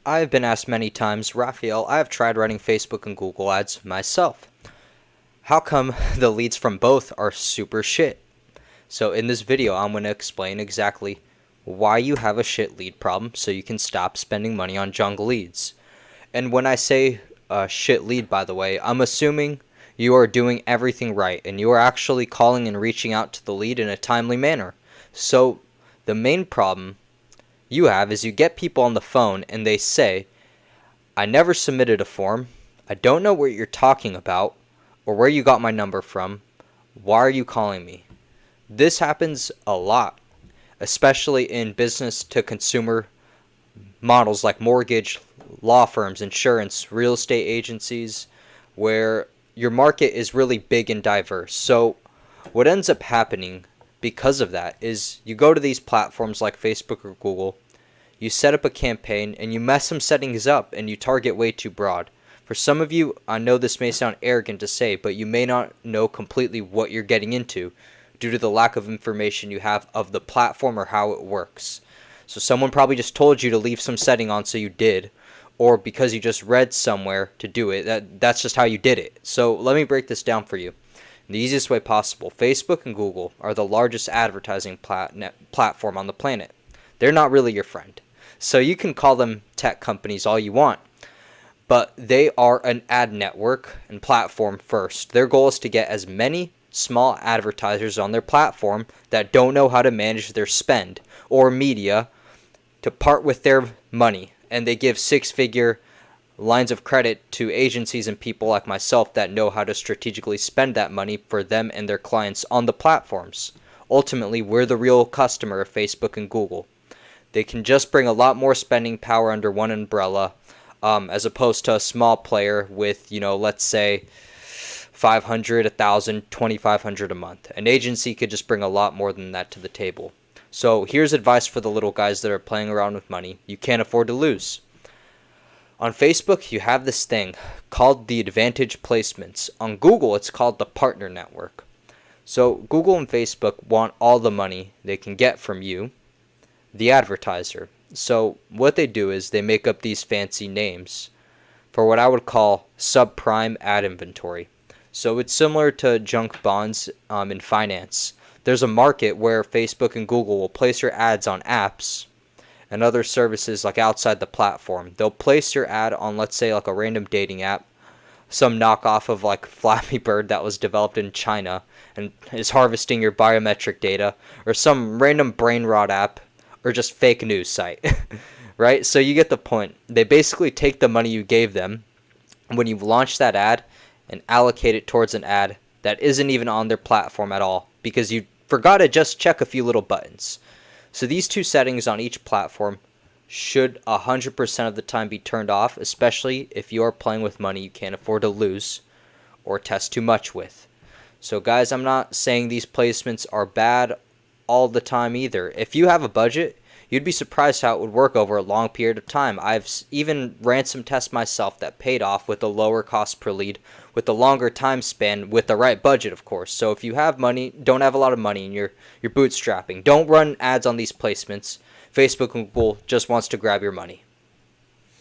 I have been asked many times, Raphael, I have tried running Facebook and Google ads myself. How come the leads from both are super shit? So in this video, I'm going to explain exactly why you have a shit lead problem so you can stop spending money on junk leads. And when I say shit lead, by the way, I'm assuming you are doing everything right and you are actually calling and reaching out to the lead in a timely manner. So the main problem you have is you get people on the phone and they say, I never submitted a form, I don't know what you're talking about, or where you got my number from, why are you calling me? This happens a lot, especially in business to consumer models like mortgage, law firms, insurance, real estate agencies, where your market is really big and diverse. So what ends up happening because of that is you go to these platforms like Facebook or Google, you set up a campaign and you mess some settings up and you target way too broad. For some of you, I know this may sound arrogant to say, but you may not know completely what you're getting into due to the lack of information you have of the platform or how it works. So someone probably just told you to leave some setting on, so you did, or because you just read somewhere to do it, that's just how you did it. So let me break this down for you in the easiest way possible. Facebook and Google are the largest advertising platform on the planet. They're not really your friend. So you can call them tech companies all you want, but they are an ad network and platform first. Their goal is to get as many small advertisers on their platform that don't know how to manage their spend or media to part with their money. And they give six-figure lines of credit to agencies and people like myself that know how to strategically spend that money for them and their clients on the platforms. Ultimately, we're the real customer of Facebook and Google. They can just bring a lot more spending power under one umbrella, as opposed to a small player with, let's say 500, 1,000, 2,500 a month. An agency could just bring a lot more than that to the table. So here's advice for the little guys that are playing around with money you can't afford to lose. On Facebook, you have this thing called the Advantage Placements. On Google, it's called the Partner Network. So Google and Facebook want all the money they can get from you, the advertiser. So what they do is they make up these fancy names for what I would call subprime ad inventory. So it's similar to junk bonds in finance. There's a market where Facebook and Google will place your ads on apps and other services like outside the platform. They'll place your ad on, let's say, like a random dating app, some knockoff of like Flappy Bird that was developed in China and is harvesting your biometric data, or some random brain rot app, or just fake news site, right? So you get the point. They basically take the money you gave them when you launch that ad and allocate it towards an ad that isn't even on their platform at all because you forgot to just check a few little buttons. So these two settings on each platform should 100% of the time be turned off, especially if you are playing with money you can't afford to lose or test too much with. So guys, I'm not saying these placements are bad all the time either. If you have a budget, you'd be surprised how it would work over a long period of time. I've even ran some tests myself that paid off with a lower cost per lead, with a longer time span, with the right budget, of course. So if you have money, don't have a lot of money, and you're bootstrapping, don't run ads on these placements. Facebook and Google just wants to grab your money.